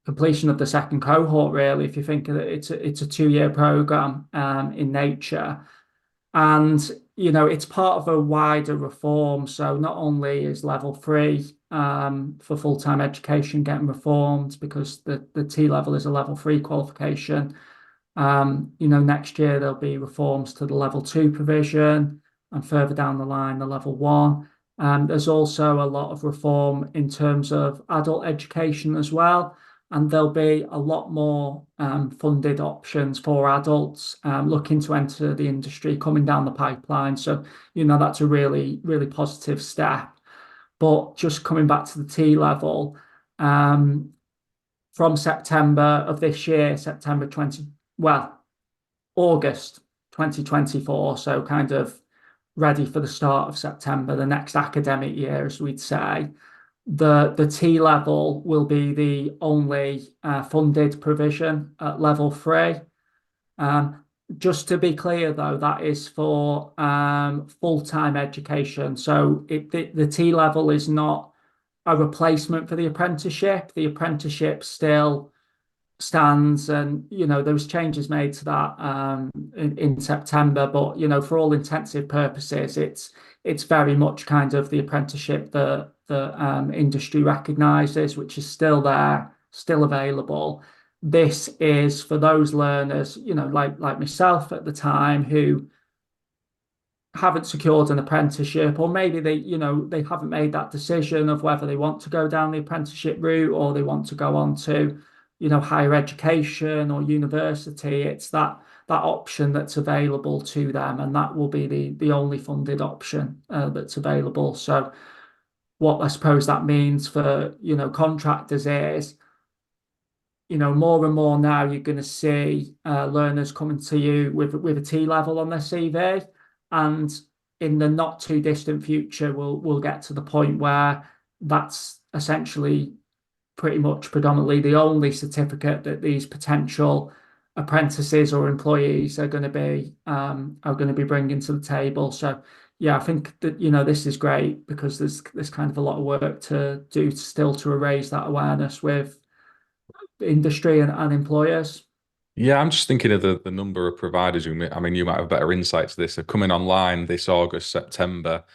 completion of the second cohort really. If you think that it's a 2-year program in nature, and it's part of a wider reform. So not only is level three for full-time education getting reformed because the T level is a level three qualification. Next year there'll be reforms to the level two provision and further down the line, the level one. There's also a lot of reform in terms of adult education as well. And there'll be a lot more funded options for adults looking to enter the industry coming down the pipeline. So, that's a really, really positive step. But just coming back to the T level, um, from September of this year, August 2024. So kind of ready for the start of September, the next academic year, as we'd say. The T level will be the only funded provision at level three. Um, just to be clear, though, that is for full-time education. So the T level is not a replacement for the apprenticeship. The apprenticeship still stands, and there was changes made to that in September, but for all intensive purposes it's very much kind of the apprenticeship that the industry recognizes, which is still there, still available. This is for those learners, like myself at the time, who haven't secured an apprenticeship, or maybe they haven't made that decision of whether they want to go down the apprenticeship route or they want to go on to higher education or university. It's that option that's available to them, and that will be the only funded option that's available. So what I suppose that means for contractors is more and more now you're going to see learners coming to you with a T level on their CV, and in the not too distant future, we'll get to the point where that's essentially pretty much predominantly the only certificate that these potential apprentices or employees are going to be bringing to the table. So yeah, I think that this is great because there's kind of a lot of work to do still to raise that awareness with industry and employers. Yeah, I'm just thinking of the number of providers I mean, you might have better insight to this, are coming online this August, September,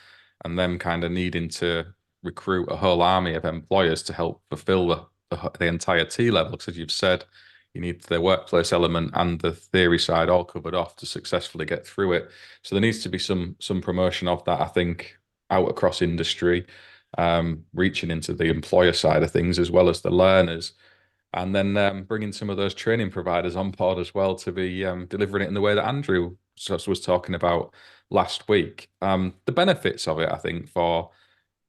and them kind of needing to recruit a whole army of employers to help fulfill the entire T level. Because as you've said, you need the workplace element and the theory side all covered off to successfully get through it. So there needs to be some promotion of that, I think, out across industry, reaching into the employer side of things as well as the learners, and then bringing some of those training providers on board as well to be delivering it in the way that Andrew was talking about last week. The benefits of it, I think, for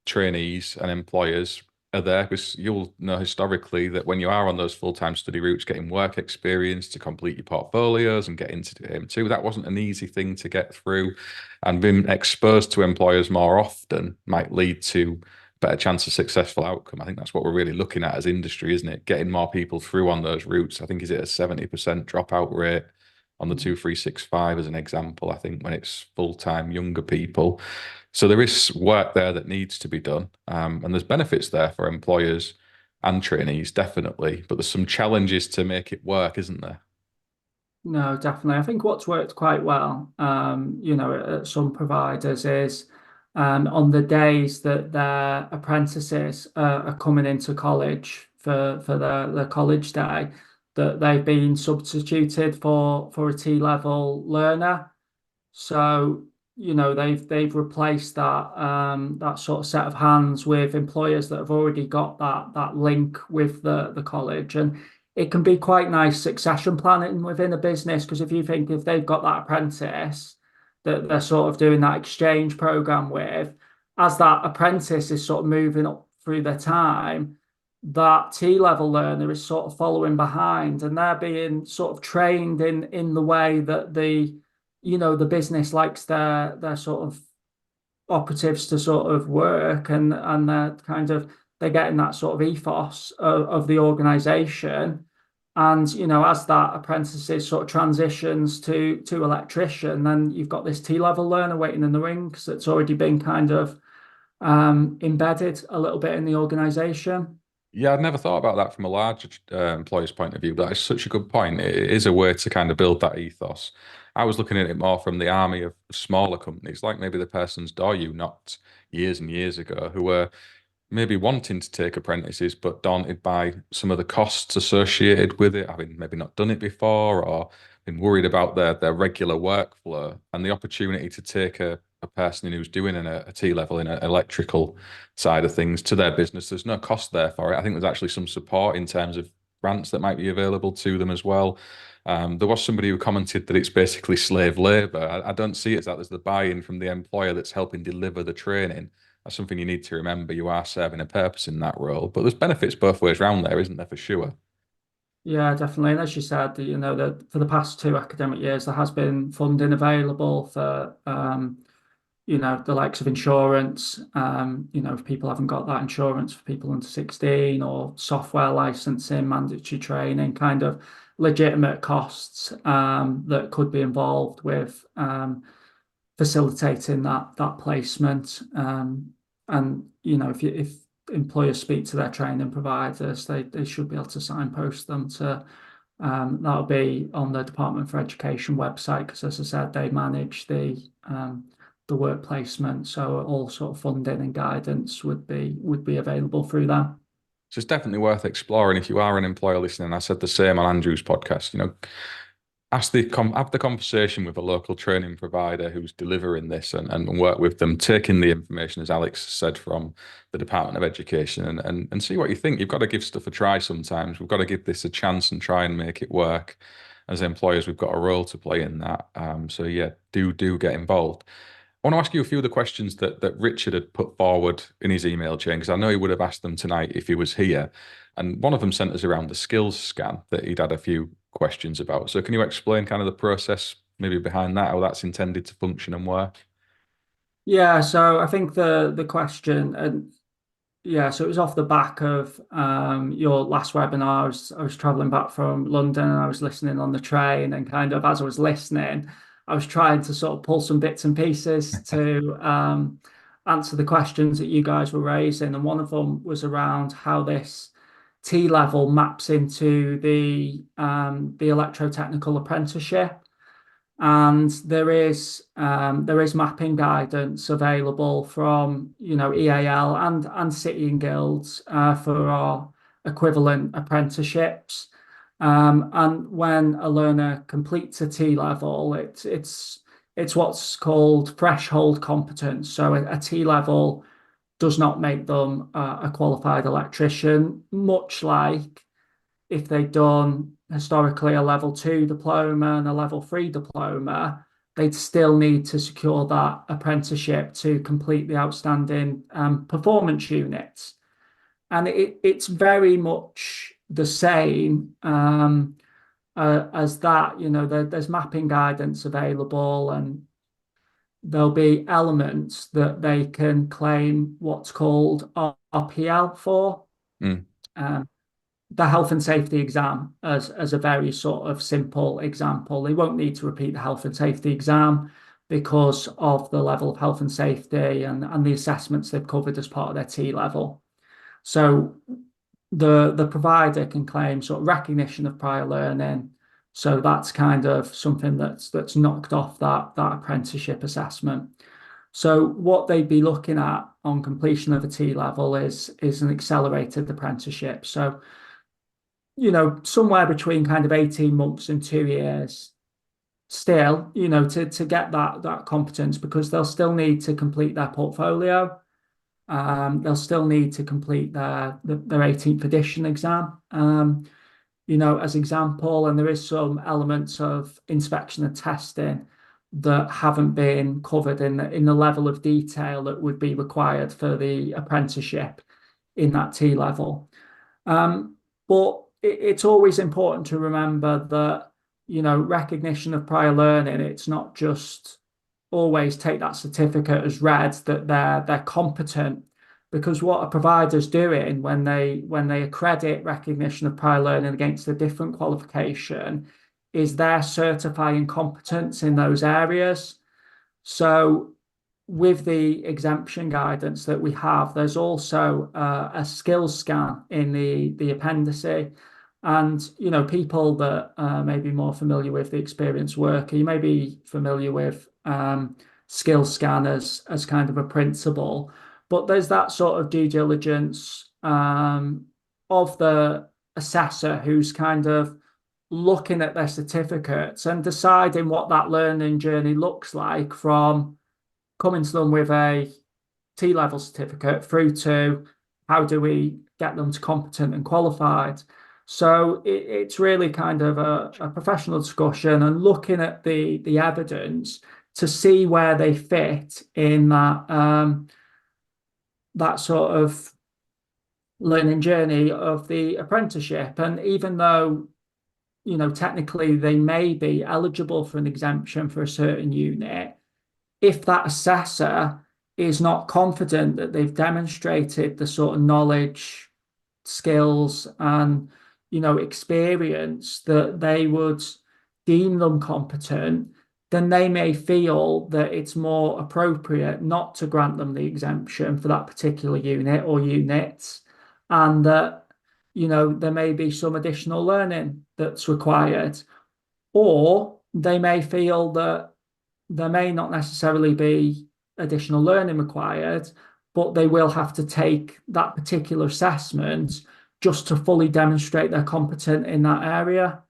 trainees and employers are there because you'll know historically that when you are on those full-time study routes, getting work experience to complete your portfolios and get into AM2, that wasn't an easy thing to get through. And being exposed to employers more often might lead to better chance of successful outcome. I think that's what we're really looking at as industry, isn't it? Getting more people through on those routes. I think is it a 70% dropout rate on the 2365 as an example, I think, when it's full-time younger people. So there is work there that needs to be done. And there's benefits there for employers and trainees, definitely. But there's some challenges to make it work, isn't there? No, definitely. I think what's worked quite well, at some providers is on the days that their apprentices are coming into college for their college day, that they've been substituted for a T level learner. So, they've replaced that sort of set of hands with employers that have already got that link with the college. And it can be quite nice succession planning within a business because if they've got that apprentice that they're sort of doing that exchange program with, as that apprentice is sort of moving up through their time, that T level learner is sort of following behind, and they're being sort of trained in the way that the business likes their sort of operatives to sort of work, and they're getting that sort of ethos of the organization. And as that apprentices sort of transitions to electrician, then you've got this T-level learner waiting in the wings that's already been kind of embedded a little bit in the organization. Yeah, I'd never thought about that from a large employer's point of view, but that's such a good point. It is a way to kind of build that ethos. I was looking at it more from the army of smaller companies, like maybe the person's door you knocked years and years ago, who were maybe wanting to take apprentices, but daunted by some of the costs associated with it, having maybe not done it before or been worried about their regular workflow and the opportunity to take a person who's doing a T level in an electrical side of things to their business. There's no cost there for it. I think there's actually some support in terms of grants that might be available to them as well. There was somebody who commented that it's basically slave labor. I don't see it as that. There's the buy-in from the employer that's helping deliver the training. That's something you need to remember. You are serving a purpose in that role, but there's benefits both ways around there, isn't there, for sure? Yeah, definitely. And as you said, that for the past 2 academic years, there has been funding available for the likes of insurance. If people haven't got that insurance for people under 16 or software licensing, mandatory training, kind of legitimate costs that could be involved with facilitating that placement. And if employers speak to their training providers, they should be able to signpost them to that'll be on the Department for Education website because, as I said, they manage the work placement, so all sort of funding and guidance would be available through them. So it's definitely worth exploring if you are an employer listening. I said the same on Andrew's podcast. Have the conversation with a local training provider who's delivering this and work with them, taking the information, as Alex said, from the Department of Education and see what you think. You've got to give stuff a try sometimes. We've got to give this a chance and try and make it work. As employers, we've got a role to play in that. So yeah, do get involved. I want to ask you a few of the questions that Richard had put forward in his email chain, because I know he would have asked them tonight if he was here. And one of them sent us around the skills scan that he'd had a few questions about. So can you explain kind of the process maybe behind that, how that's intended to function and work? Yeah, so I think the question, and yeah, so it was off the back of your last webinar. I was traveling back from London and I was listening on the train, and kind of as I was listening, I was trying to sort of pull some bits and pieces to answer the questions that you guys were raising. And one of them was around how this T level maps into the electrotechnical apprenticeship. And there is mapping guidance available from EAL and City and Guilds for our equivalent apprenticeships. And when a learner completes a T level, it's what's called threshold competence. So a T level does not make them a qualified electrician, much like if they'd done historically a level 2 diploma and a level 3 diploma, they'd still need to secure that apprenticeship to complete the outstanding performance units. And it's very much the same as that. There's mapping guidance available, and there'll be elements that they can claim what's called RPL for. Mm. Um, the health and safety exam as a very sort of simple example. They won't need to repeat the health and safety exam because of the level of health and safety and the assessments they've covered as part of their T level. So the provider can claim sort of recognition of prior learning. So that's kind of something that's knocked off that apprenticeship assessment. So what they'd be looking at on completion of a T level is an accelerated apprenticeship. So somewhere between kind of 18 months and 2 years still, to get that competence, because they'll still need to complete their portfolio. They'll still need to complete their 18th edition exam, as example, and there is some elements of inspection and testing that haven't been covered in the level of detail that would be required for the apprenticeship in that T level. But it's always important to remember that, recognition of prior learning, it's not just always take that certificate as read that they're competent. because what a provider's doing when they accredit recognition of prior learning against a different qualification is they're certifying competence in those areas. So with the exemption guidance that we have, there's also a skills scan in the appendix. And, people that may be more familiar with the experienced worker, you may be familiar with skills scan as kind of a principle, but there's that sort of due diligence of the assessor who's kind of looking at their certificates and deciding what that learning journey looks like from coming to them with a T-level certificate through to how do we get them to competent and qualified. So it's really kind of a professional discussion and looking at the evidence to see where they fit in that sort of learning journey of the apprenticeship. And even though, technically they may be eligible for an exemption for a certain unit, if that assessor is not confident that they've demonstrated the sort of knowledge, skills, and experience that they would deem them competent, then they may feel that it's more appropriate not to grant them the exemption for that particular unit or units, and that there may be some additional learning that's required, or they may feel that there may not necessarily be additional learning required, but they will have to take that particular assessment just to fully demonstrate they're competent in that area.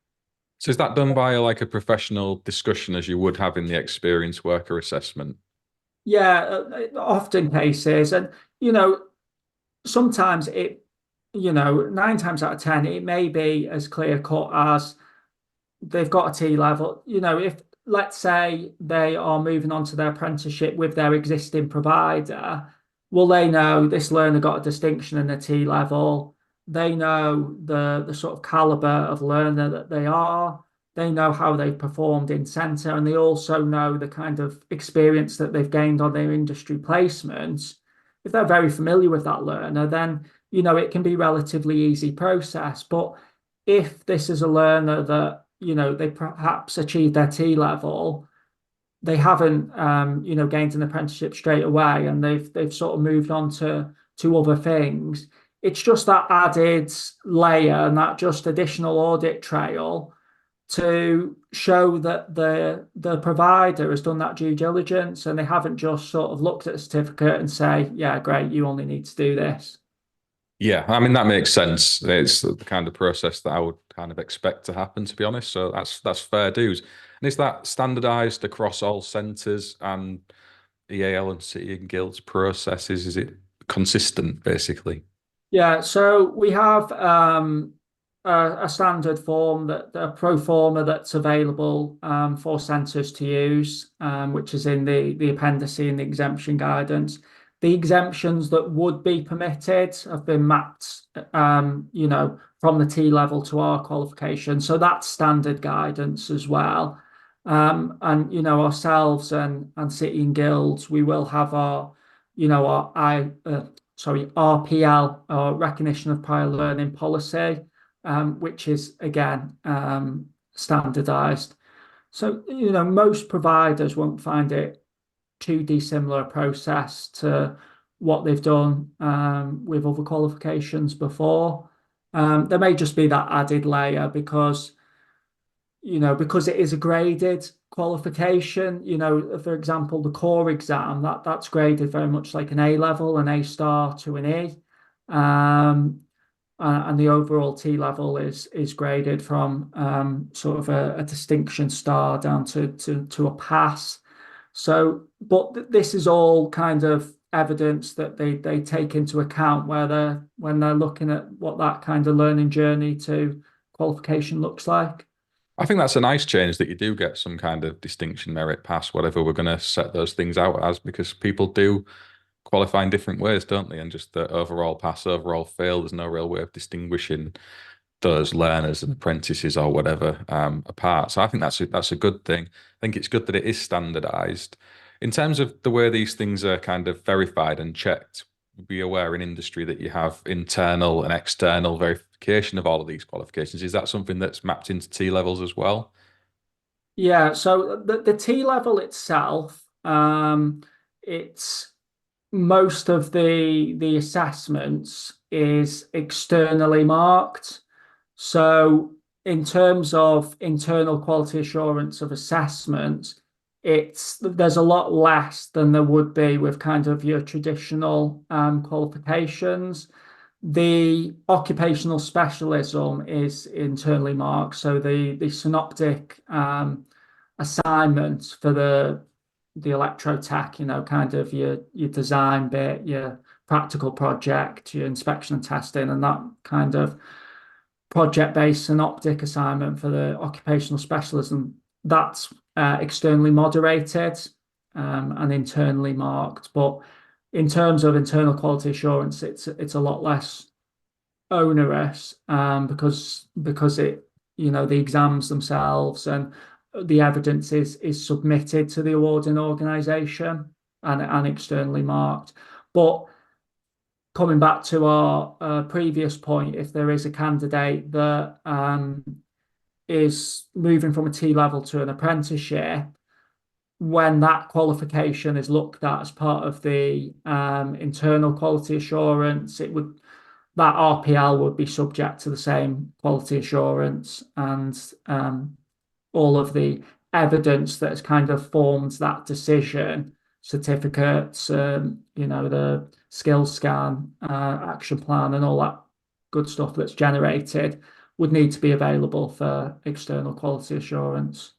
So is that done by like a professional discussion as you would have in the experienced worker assessment? Yeah, often cases, and you know, sometimes nine times out of ten, it may be as clear cut as they've got a T level. If let's say they are moving on to their apprenticeship with their existing provider, well, they know this learner got a distinction in the T level. They know the sort of caliber of learner that they are. They know how they've performed in centre, and they also know the kind of experience that they've gained on their industry placements. If they're very familiar with that learner, then it can be relatively easy process. But if this is a learner that they perhaps achieved their T level, they haven't gained an apprenticeship straight away, and they've sort of moved on to other things. It's just that added layer and that just additional audit trail to show that the provider has done that due diligence, and they haven't just sort of looked at a certificate and say, yeah, great, you only need to do this. Yeah, I mean that makes sense. It's the kind of process that I would kind of expect to happen, to be honest. So that's fair dues. And is that standardized across all centres and EAL and City and Guilds processes? Is it consistent, basically? Yeah, so we have a standard form that a pro forma that's available for centres to use, which is in the appendix in the exemption guidance. The exemptions that would be permitted have been mapped, from the T level to our qualification. So that's standard guidance as well. And ourselves and City and Guilds, we will have our, our RPL, or recognition of prior learning policy, which is again standardized. So most providers won't find it too dissimilar a process to what they've done with other qualifications before. There may just be that added layer because it is a graded qualification. For example, the core exam that's graded very much like an A level, an A star to an E. And the overall T level is graded from sort of a distinction star down to a pass. So, but this is all kind of evidence that they take into account when they're looking at what that kind of learning journey to qualification looks like. I think that's a nice change that you do get some kind of distinction, merit, pass, whatever we're going to set those things out as, because people do qualify in different ways, don't they? And just the overall pass, overall fail, there's no real way of distinguishing those learners and apprentices or whatever apart. So I think that's a good thing. I think it's good that it is standardized. In terms of the way these things are kind of verified and checked, be aware in industry that you have internal and external verification of all of these qualifications. Is that something that's mapped into T levels as well? Yeah, so the T level itself, it's most of the assessments is externally marked. So in terms of internal quality assurance of assessment, there's a lot less than there would be with kind of your traditional qualifications. The occupational specialism is internally marked, so the synoptic assignments for the electrotech, kind of your design bit, your practical project, your inspection and testing, and that kind of project-based synoptic assignment for the occupational specialism, that's externally moderated and internally marked. But in terms of internal quality assurance, it's a lot less onerous because the exams themselves and the evidence is submitted to the awarding organisation and externally marked. But coming back to our previous point, if there is a candidate that is moving from a T level to an apprenticeship, when that qualification is looked at as part of the internal quality assurance, that RPL would be subject to the same quality assurance and all of the evidence that's kind of formed that decision, certificates, the skills scan, action plan, and all that good stuff that's generated would need to be available for external quality assurance.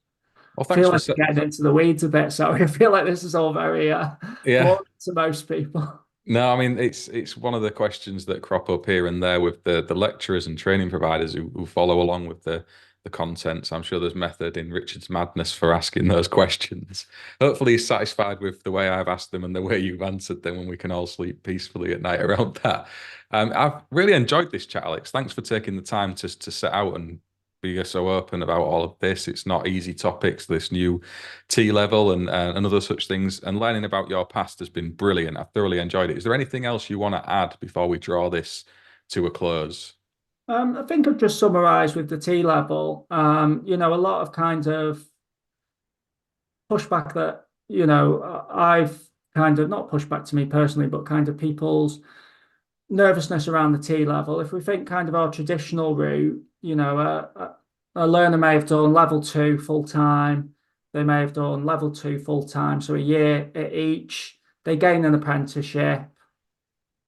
Well, I thanks feel for like I'm getting into the weeds a bit, so I feel like this is all very yeah. boring to most people. No, I mean it's one of the questions that crop up here and there with the lecturers and training providers who follow along with the content. So I'm sure there's method in Richard's madness for asking those questions. Hopefully he's satisfied with the way I've asked them and the way you've answered them, and we can all sleep peacefully at night around that. I've really enjoyed this chat, Alex. Thanks for taking the time to set out and be so open about all of this. It's not easy topics, this new T level and other such things. And learning about your past has been brilliant. I've thoroughly enjoyed it. Is there anything else you want to add before we draw this to a close? I think I've just summarised with the T level. A lot of kind of pushback that, I've kind of not pushed back to me personally, but kind of people's nervousness around the T level. If we think kind of our traditional route, a learner may have done level two full time. They may have done level two full time. So a year at each. They gain an apprenticeship,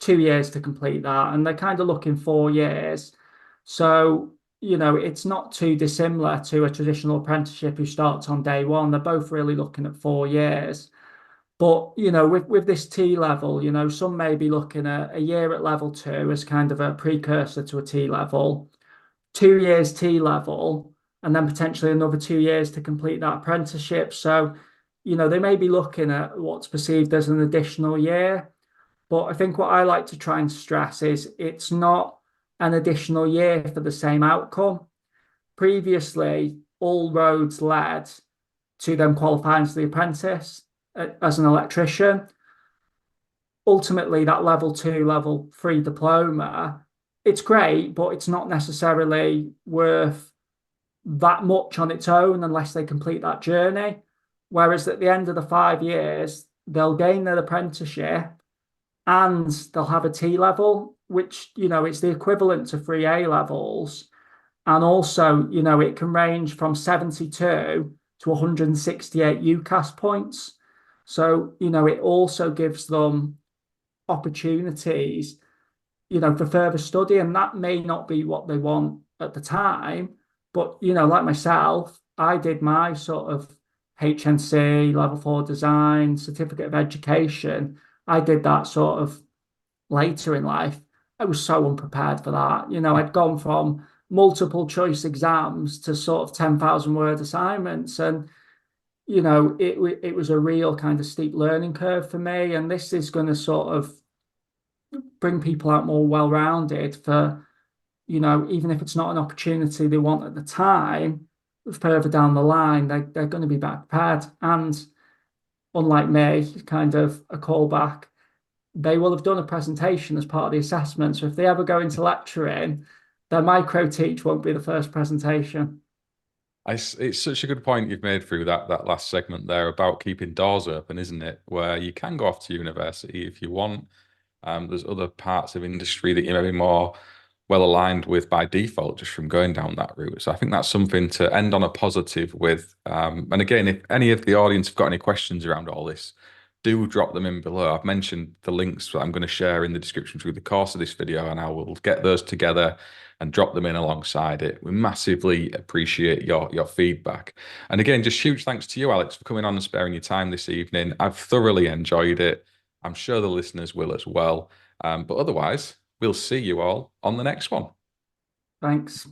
2 years to complete that, and they're kind of looking 4 years. So, it's not too dissimilar to a traditional apprenticeship who starts on day one. They're both really looking at 4 years. But, with this T level, some may be looking at a year at level two as kind of a precursor to a T level, 2 years T level, and then potentially another 2 years to complete that apprenticeship. So, they may be looking at what's perceived as an additional year. But I think what I like to try and stress is it's not an additional year for the same outcome. Previously, all roads led to them qualifying as the apprentice as an electrician. Ultimately, that level two, level three diploma, it's great, but it's not necessarily worth that much on its own unless they complete that journey. Whereas at the end of the 5 years, they'll gain their apprenticeship and they'll have a T level, which, it's the equivalent to three A levels. And also, it can range from 72 to 168 UCAS points. So, it also gives them opportunities, for further study. And that may not be what they want at the time. But, like myself, I did my sort of HNC, level four design, certificate of education. I did that sort of later in life. I was so unprepared for that. I'd gone from multiple choice exams to sort of 10,000 word assignments. And, it was a real kind of steep learning curve for me. And this is going to sort of bring people out more well-rounded for, even if it's not an opportunity they want at the time, further down the line, they're going to be better prepared. And unlike me, kind of a callback, they will have done a presentation as part of the assessment. So if they ever go into lecturing, their micro teach won't be the first presentation. It's such a good point you've made through that last segment there about keeping doors open, isn't it? Where you can go off to university if you want. There's other parts of industry that you may be more well aligned with by default just from going down that route. So I think that's something to end on a positive with. And again, if any of the audience have got any questions around all this, do drop them in below. I've mentioned the links that I'm going to share in the description through the course of this video, and I will get those together and drop them in alongside it. We massively appreciate your feedback. And again, just huge thanks to you, Alex, for coming on and sparing your time this evening. I've thoroughly enjoyed it. I'm sure the listeners will as well. But otherwise, we'll see you all on the next one. Thanks.